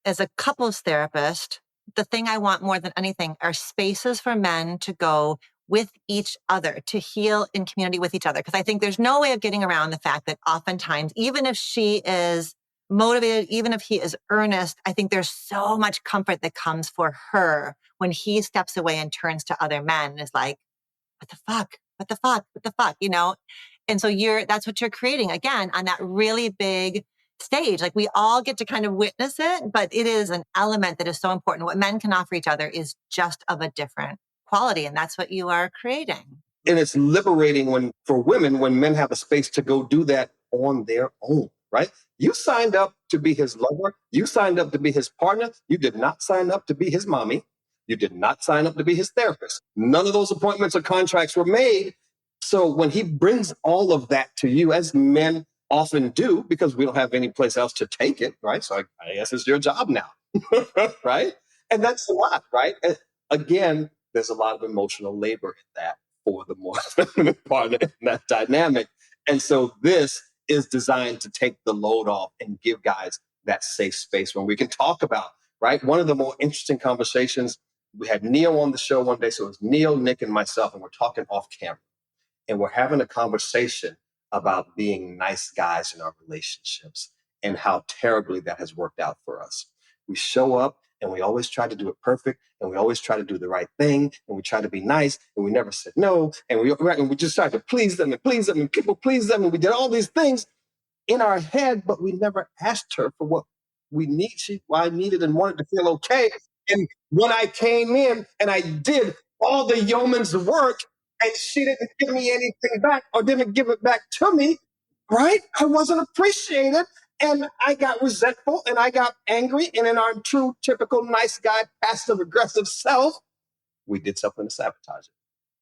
as a couples therapist, the thing I want more than anything are spaces for men to go with each other, to heal in community with each other. Because I think there's no way of getting around the fact that oftentimes, even if she is motivated, even if he is earnest, I think there's so much comfort that comes for her when he steps away and turns to other men and is like, what the fuck? What the fuck? What the fuck? You know? And so that's what you're creating again on that really big stage. Like we all get to kind of witness it, but it is an element that is so important. What men can offer each other is just of a different quality. And that's what you are creating. And it's liberating for women, when men have a space to go do that on their own, right? You signed up to be his lover. You signed up to be his partner. You did not sign up to be his mommy. You did not sign up to be his therapist. None of those appointments or contracts were made. So when he brings all of that to you, as men often do, because we don't have any place else to take it, right? So I guess it's your job now, right? And that's a lot, right? And again, there's a lot of emotional labor in that for the more feminine partner in that dynamic. And so this is designed to take the load off and give guys that safe space when we can talk about, right? One of the more interesting conversations, we had Neil on the show one day. So it was Neil, Nick, and myself, and we're talking off camera. And we're having a conversation about being nice guys in our relationships and how terribly that has worked out for us. We show up and we always try to do it perfect, and we always try to do the right thing, and we try to be nice, and we never said no, and we just tried to please them and people please them, and we did all these things in our head, but we never asked her for what I needed and wanted to feel okay. And when I came in and I did all the yeoman's work, and she didn't give me anything back or didn't give it back to me, right? I wasn't appreciated. And I got resentful and I got angry. And in our true, typical nice guy, passive aggressive self, we did something to sabotage it.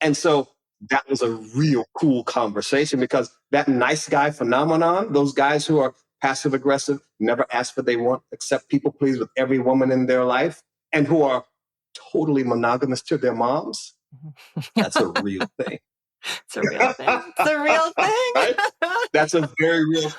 And so that was a real cool conversation, because that nice guy phenomenon, those guys who are passive aggressive, never ask for what they want, accept people please with every woman in their life, and who are totally monogamous to their moms, that's a real thing. It's a real thing. It's a real thing. Right? That's a very real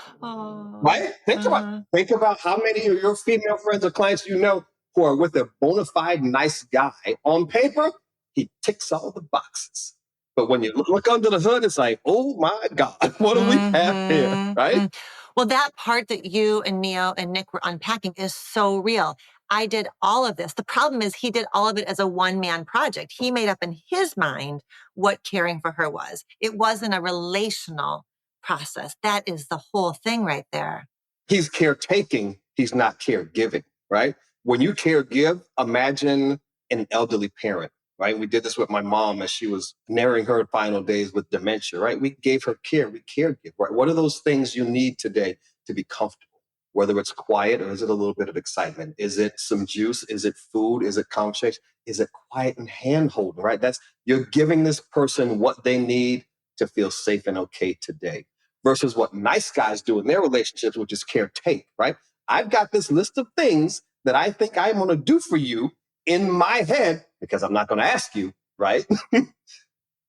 right? Think about how many of your female friends or clients you know who are with a bona fide nice guy. On paper, he ticks all the boxes. But when you look under the hood, it's like, oh my God, what do we have here? Right? Well, that part that you and Neo and Nick were unpacking is so real. I did all of this. The problem is he did all of it as a one-man project. He made up in his mind what caring for her was. It wasn't a relational process. That is the whole thing right there. He's caretaking. He's not caregiving, right? When you caregive, imagine an elderly parent, right? We did this with my mom as she was nearing her final days with dementia, right? We gave her care. We caregive, right? What are those things you need today to be comfortable? Whether it's quiet or is it a little bit of excitement? Is it some juice? Is it food? Is it conversation? Is it quiet and hand holding, right? You're giving this person what they need to feel safe and okay today, versus what nice guys do in their relationships, which is caretake, right? I've got this list of things that I think I'm going to do for you in my head, because I'm not going to ask you, right?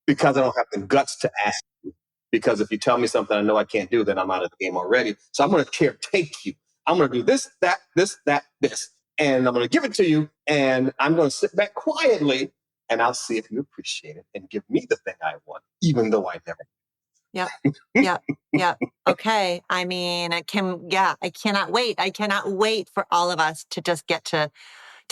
Because I don't have the guts to ask you. Because if you tell me something I know I can't do, then I'm out of the game already. So I'm going to caretake you. I'm going to do this, that, this, that, this. And I'm going to give it to you. And I'm going to sit back quietly and I'll see if you appreciate it and give me the thing I want, even though I never. Yeah. Okay. I mean, I cannot wait. I cannot wait for all of us to just get to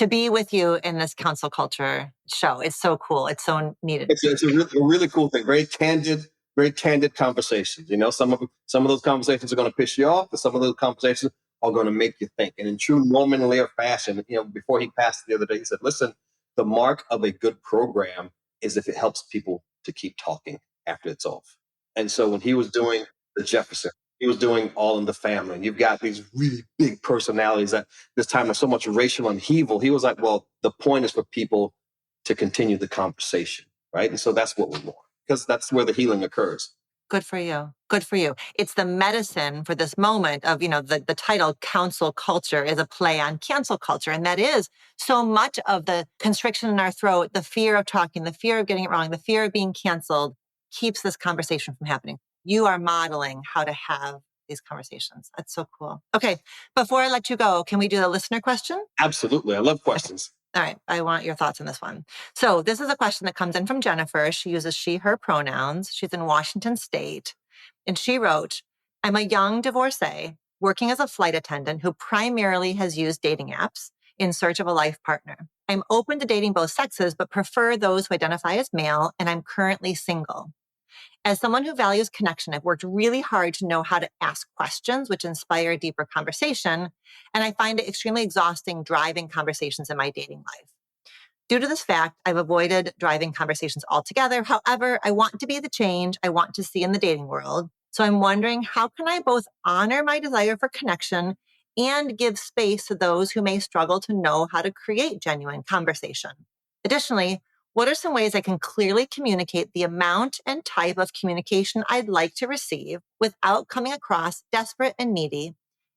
be with you in this counsel culture show. It's so cool. It's so needed. It's a really cool thing. Very candid conversations. You know, some of those conversations are going to piss you off, but some of those conversations are going to make you think. And in true Norman Lear fashion, you know, before he passed the other day, he said, listen, The mark of a good program is if it helps people to keep talking after it's off. And so when he was doing the Jefferson, he was doing All in the Family. And you've got these really big personalities at this time of so much racial upheaval. He was like, well, the point is for people to continue the conversation, right? And so that's what we want, because that's where the healing occurs. Good for you. Good for you. It's the medicine for this moment of, the title Counsel Culture is a play on cancel culture. And that is so much of the constriction in our throat, the fear of talking, the fear of getting it wrong, the fear of being canceled keeps this conversation from happening. You are modeling how to have these conversations. That's so cool. Okay. Before I let you go, can we do the listener question? Absolutely. I love questions. All right. I want your thoughts on this one. So this is a question that comes in from Jennifer. She uses she, her pronouns. She's in Washington State. And she wrote, I'm a young divorcee working as a flight attendant who primarily has used dating apps in search of a life partner. I'm open to dating both sexes, but prefer those who identify as male, and I'm currently single. As someone who values connection, I've worked really hard to know how to ask questions which inspire deeper conversation, and I find it extremely exhausting driving conversations in my dating life. Due to this fact, I've avoided driving conversations altogether. However, I want to be the change I want to see in the dating world. So I'm wondering, how can I both honor my desire for connection and give space to those who may struggle to know how to create genuine conversation? Additionally, what are some ways I can clearly communicate the amount and type of communication I'd like to receive without coming across desperate and needy,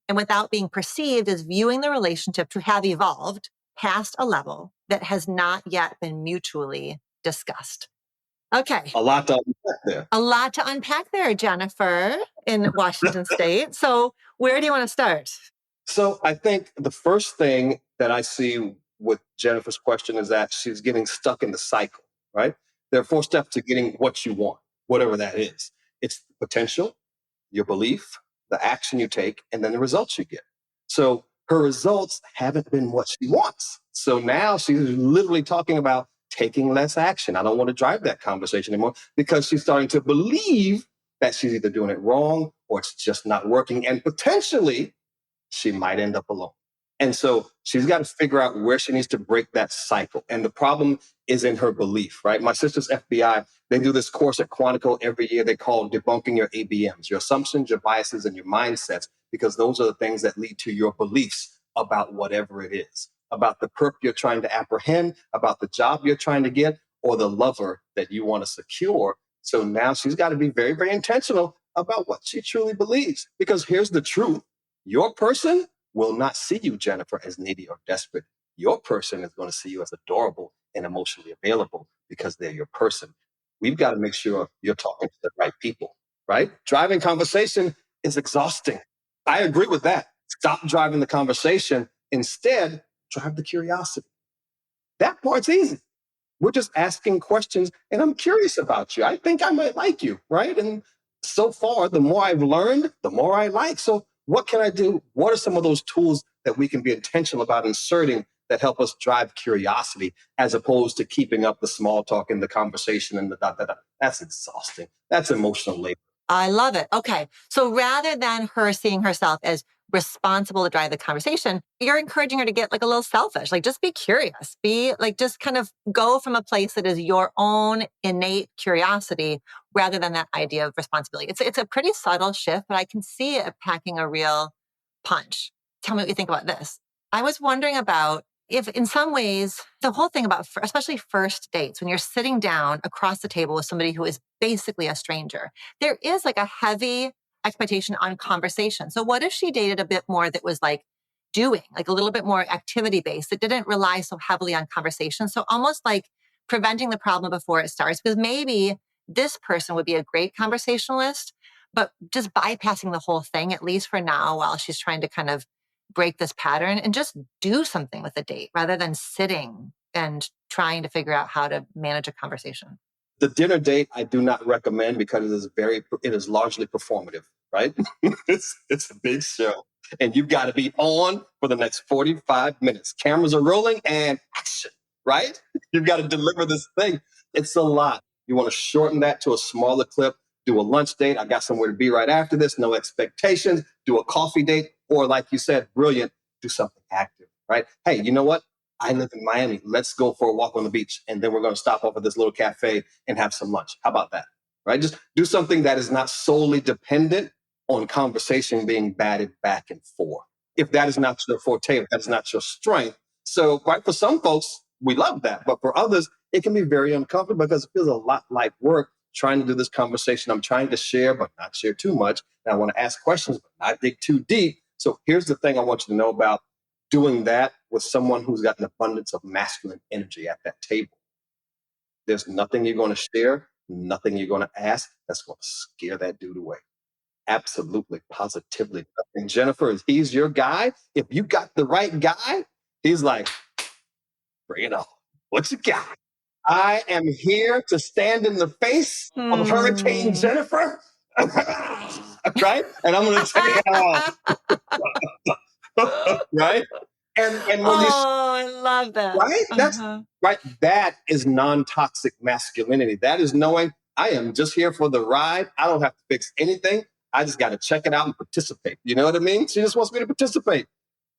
and without being perceived as viewing the relationship to have evolved past a level that has not yet been mutually discussed? Okay. A lot to unpack there. A lot to unpack there, Jennifer, in Washington State. So where do you want to start? So I think the first thing that I see with Jennifer's question is that she's getting stuck in the cycle, right? There are 4 steps to getting what you want, whatever that is. It's the potential, your belief, the action you take, and then the results you get. So her results haven't been what she wants. So now she's literally talking about taking less action. I don't want to drive that conversation anymore, because she's starting to believe that she's either doing it wrong or it's just not working. And potentially she might end up alone. And so she's got to figure out where she needs to break that cycle. And the problem is in her belief, right? My sister's FBI, they do this course at Quantico every year. They call debunking your ABMs, your assumptions, your biases, and your mindsets, because those are the things that lead to your beliefs about whatever it is, about the perp you're trying to apprehend, about the job you're trying to get, or the lover that you want to secure. So now she's got to be very, very intentional about what she truly believes. Because here's the truth. Your person will not see you, Jennifer, as needy or desperate. Your person is going to see you as adorable and emotionally available, because they're your person. We've got to make sure you're talking to the right people, right? Driving conversation is exhausting. I agree with that. Stop driving the conversation. Instead, drive the curiosity. That part's easy. We're just asking questions, and I'm curious about you. I think I might like you, right? And so far, the more I've learned, the more I like. So what can I do? What are some of those tools that we can be intentional about inserting that help us drive curiosity, as opposed to keeping up the small talk and the conversation and the da, da, da? That's exhausting. That's emotional labor. I love it. Okay. So rather than her seeing herself as responsible to drive the conversation, you're encouraging her to get like a little selfish, like just be curious, be like, just kind of go from a place that is your own innate curiosity rather than that idea of responsibility. It's a pretty subtle shift, but I can see it packing a real punch. Tell me what you think about this. I was wondering about if in some ways, the whole thing about, especially first dates, when you're sitting down across the table with somebody who is basically a stranger, there is like a heavy expectation on conversation. So what if she dated a bit more that was like doing, like a little bit more activity based, that didn't rely so heavily on conversation? So almost like preventing the problem before it starts, because maybe this person would be a great conversationalist, but just bypassing the whole thing, at least for now, while she's trying to kind of break this pattern and just do something with the date rather than sitting and trying to figure out how to manage a conversation. The dinner date I do not recommend, because it is largely performative, right? it's a big show, and you've got to be on for the next 45 minutes. Cameras are rolling and action, right? You've got to deliver this thing. It's a lot. You want to shorten that to a smaller clip. Do a lunch date. I got somewhere to be right after this. No expectations. Do a coffee date, or like you said, brilliant, do something active, right? Hey, you know what? I live in Miami. Let's go for a walk on the beach. And then we're going to stop off at this little cafe and have some lunch. How about that? Right? Just do something that is not solely dependent on conversation being batted back and forth. If that is not your forte, if that is not your strength. So, right, for some folks, we love that. But for others, it can be very uncomfortable because it feels a lot like work trying to do this conversation. I'm trying to share, but not share too much. And I want to ask questions, but not dig too deep. So here's the thing I want you to know about doing that with someone who's got an abundance of masculine energy at that table. There's nothing you're going to share, nothing you're going to ask that's going to scare that dude away. Absolutely, positively. And Jennifer, if he's your guy, if you got the right guy, he's like, bring it on. What you got? I am here to stand in the face of Hurricane Jennifer. Right? And I'm going to take it all. Right? And when you I love that. right, that's right. That is non-toxic masculinity. That is knowing I am just here for the ride. I don't have to fix anything. I just got to check it out and participate. You know what I mean? She just wants me to participate.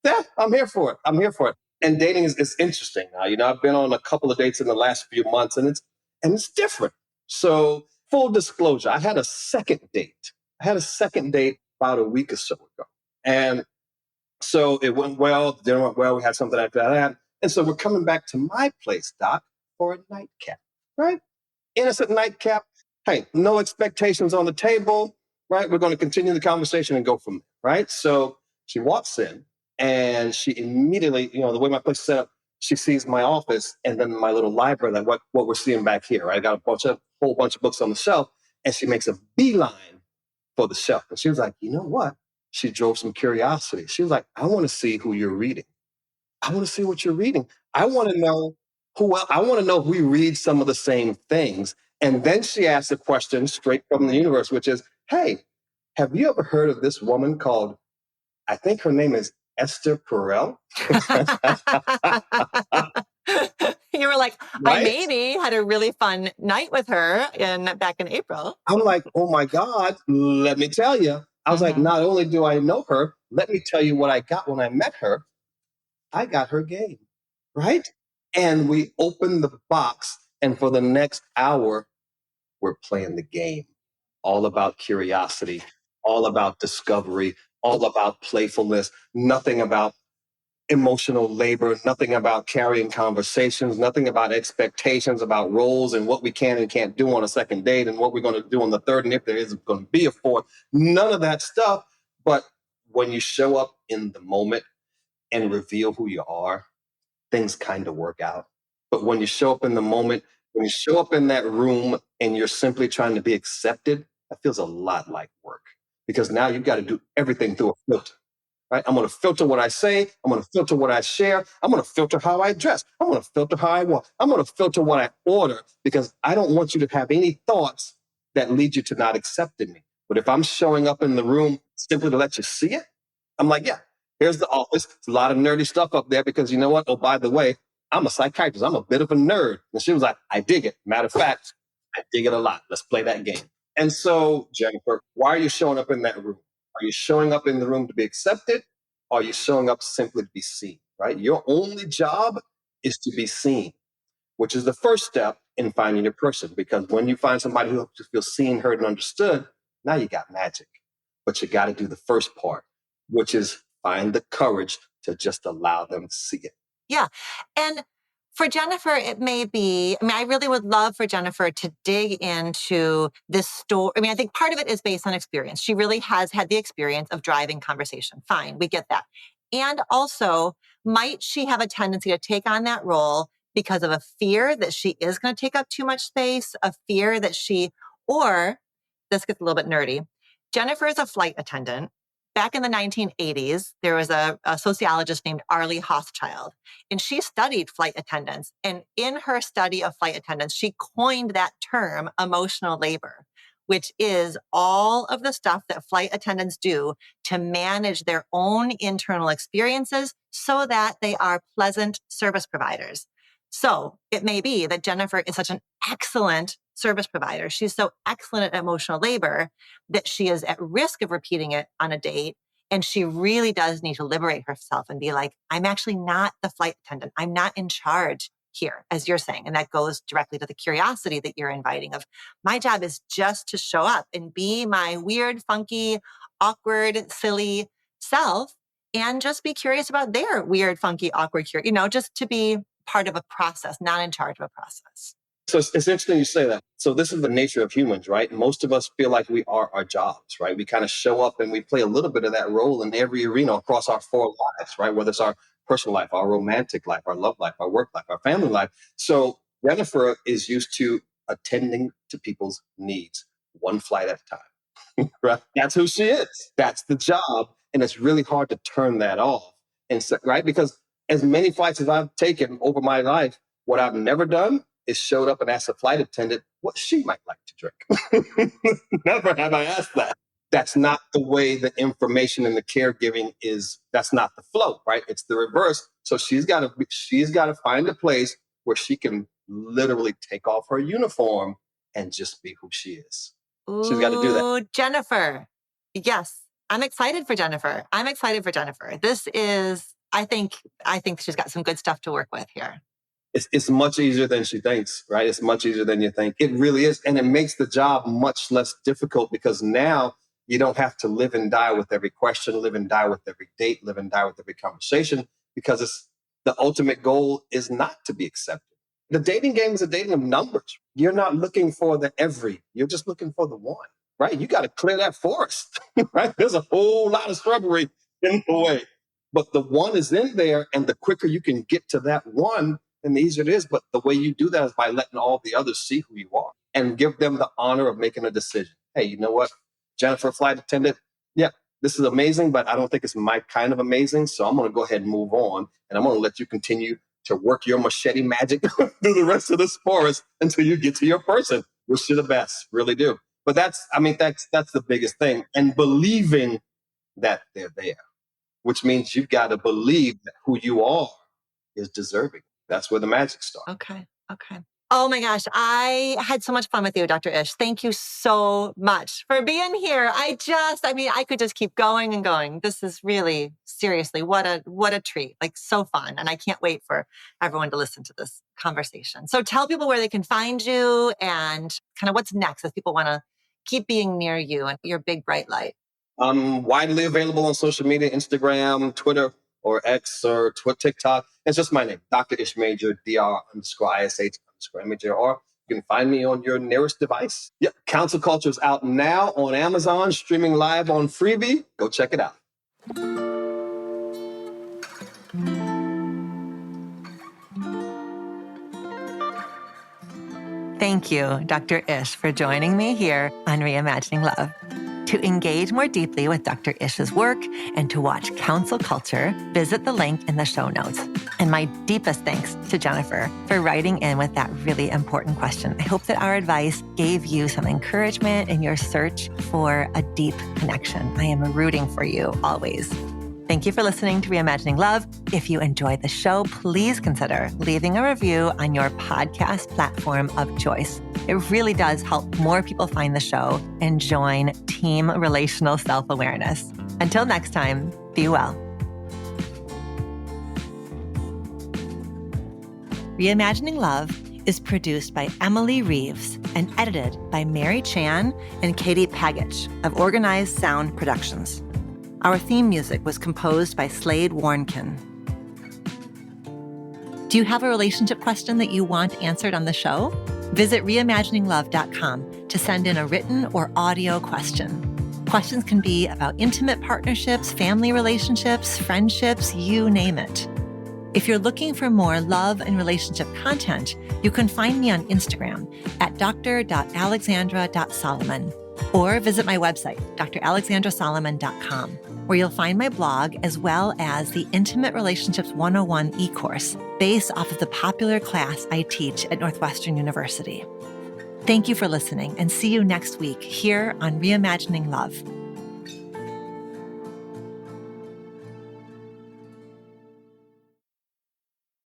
Yeah, I'm here for it. I'm here for it. And dating is interesting now. You know, I've been on a couple of dates in the last few months, and it's different. So, full disclosure, I had a second date. I had a second date about a week or so ago, and so it went well. Dinner went well. We had something after that, and so we're coming back to my place, Doc, for a nightcap. Right, innocent nightcap. Hey, no expectations on the table. Right, we're going to continue the conversation and go from there. Right, so she walks in and she immediately, you know, the way my place is set up, she sees my office and then my little library, like what we're seeing back here. Right? I got whole bunch of books on the shelf, and she makes a beeline for the shelf. And she was like, you know what? She drove some curiosity. She was like, I want to see who you're reading. I want to see what you're reading. I want to know who else. I want to know if we read some of the same things. And then she asked a question straight from the universe, which is, hey, have you ever heard of this woman called, I think her name is Esther Perel? You were like, I Right? maybe had a really fun night with her back in April. I'm like, oh my God, let me tell you. I was like, not only do I know her, let me tell you what I got when I met her. I got her game, right? And we opened the box, and for the next hour, we're playing the game. All about curiosity, all about discovery, all about playfulness, nothing about emotional labor, nothing about carrying conversations, nothing about expectations, about roles and what we can and can't do on a second date and what we're going to do on the third, and if there is going to be a fourth. None of that stuff. But when you show up in the moment and reveal who you are, things kind of work out. But when you show up in the moment, when you show up in that room and you're simply trying to be accepted, that feels a lot like work because now you've got to do everything through a filter. Right? I'm going to filter what I say. I'm going to filter what I share. I'm going to filter how I dress. I'm going to filter how I walk. I'm going to filter what I order because I don't want you to have any thoughts that lead you to not accepting me. But if I'm showing up in the room simply to let you see it, I'm like, yeah, here's the office. It's a lot of nerdy stuff up there because you know what? Oh, by the way, I'm a psychiatrist. I'm a bit of a nerd. And she was like, I dig it. Matter of fact, I dig it a lot. Let's play that game. And so, Jennifer, why are you showing up in that room? Are you showing up in the room to be accepted? Or are you showing up simply to be seen? Right? Your only job is to be seen, which is the first step in finding your person. Because when you find somebody who helps you feel seen, heard, and understood, now you got magic. But you got to do the first part, which is find the courage to just allow them to see it. Yeah. And for Jennifer, it may be, I mean, I really would love for Jennifer to dig into this story. I mean, I think part of it is based on experience. She really has had the experience of driving conversation. Fine, we get that. And also, might she have a tendency to take on that role because of a fear that she is going to take up too much space, a fear that or this gets a little bit nerdy. Jennifer is a flight attendant. Back in the 1980s, there was a sociologist named Arlie Hochschild, and she studied flight attendants. And in her study of flight attendants, she coined that term emotional labor, which is all of the stuff that flight attendants do to manage their own internal experiences so that they are pleasant service providers. So it may be that Jennifer is such an excellent service provider. She's so excellent at emotional labor that she is at risk of repeating it on a date. And she really does need to liberate herself and be like, I'm actually not the flight attendant. I'm not in charge here, as you're saying. And that goes directly to the curiosity that you're inviting of my job is just to show up and be my weird, funky, awkward, silly self and just be curious about their weird, funky, awkward, just to be part of a process, not in charge of a process. So it's interesting you say that. So this is the nature of humans, right? Most of us feel like we are our jobs, right? We kind of show up and we play a little bit of that role in every arena across our 4 lives, right? Whether it's our personal life, our romantic life, our love life, our work life, our family life. So Jennifer is used to attending to people's needs, one flight at a time, right? That's who she is. That's the job. And it's really hard to turn that off. And so, right? Because as many flights as I've taken over my life, what I've never done is showed up and asked a flight attendant what she might like to drink. Never have I asked that. That's not the way the information and the caregiving is. That's not the flow, right? It's the reverse. So she's got to find a place where she can literally take off her uniform and just be who she is. She's got to do that. Ooh, Jennifer. Yes. I'm excited for Jennifer. This is, I think she's got some good stuff to work with here. It's much easier than she thinks, right? It's much easier than you think. It really is. And it makes the job much less difficult because now you don't have to live and die with every question, live and die with every date, live and die with every conversation, because the ultimate goal is not to be accepted. The dating game is a dating of numbers. You're not looking for the every, you're just looking for the one, right? You got to clear that forest, right? There's a whole lot of shrubbery in the way, but the one is in there. And the quicker you can get to that one, and the easier it is. But the way you do that is by letting all the others see who you are and give them the honor of making a decision. Hey, you know what? Jennifer, flight attendant, yeah, this is amazing, but I don't think it's my kind of amazing. So I'm going to go ahead and move on. And I'm going to let you continue to work your machete magic through the rest of this forest until you get to your person. Wish you the best, really do. But that's the biggest thing. And believing that they're there, which means you've got to believe that who you are is deserving. That's where the magic starts. Okay. Oh my gosh. I had so much fun with you, Dr. Ish. Thank you so much for being here. I could just keep going and going. This is really, seriously, what a treat. Like, so fun. And I can't wait for everyone to listen to this conversation. So tell people where they can find you and kind of what's next as people want to keep being near you and your big bright light. I'm widely available on social media, Instagram, Twitter, or X, or TikTok. It's just my name, Dr. Ish Major, Dr_ISH_Major, or you can find me on your nearest device. Yep, Counsel Culture is out now on Amazon, streaming live on Freebie. Go check it out. Thank you, Dr. Ish, for joining me here on Reimagining Love. To engage more deeply with Dr. Ish's work and to watch Counsel Culture, visit the link in the show notes. And my deepest thanks to Jennifer for writing in with that really important question. I hope that our advice gave you some encouragement in your search for a deep connection. I am rooting for you always. Thank you for listening to Reimagining Love. If you enjoyed the show, please consider leaving a review on your podcast platform of choice. It really does help more people find the show and join Team Relational Self-Awareness. Until next time, be well. Reimagining Love is produced by Emily Reeves and edited by Mary Chan and Katie Pagich of Organized Sound Productions. Our theme music was composed by Slade Warnkin. Do you have a relationship question that you want answered on the show? Visit reimagininglove.com to send in a written or audio question. Questions can be about intimate partnerships, family relationships, friendships, you name it. If you're looking for more love and relationship content, you can find me on Instagram at dr.alexandra.solomon or visit my website, dralexandrasolomon.com, where you'll find my blog as well as the Intimate Relationships 101 e-course based off of the popular class I teach at Northwestern University. Thank you for listening and see you next week here on Reimagining Love.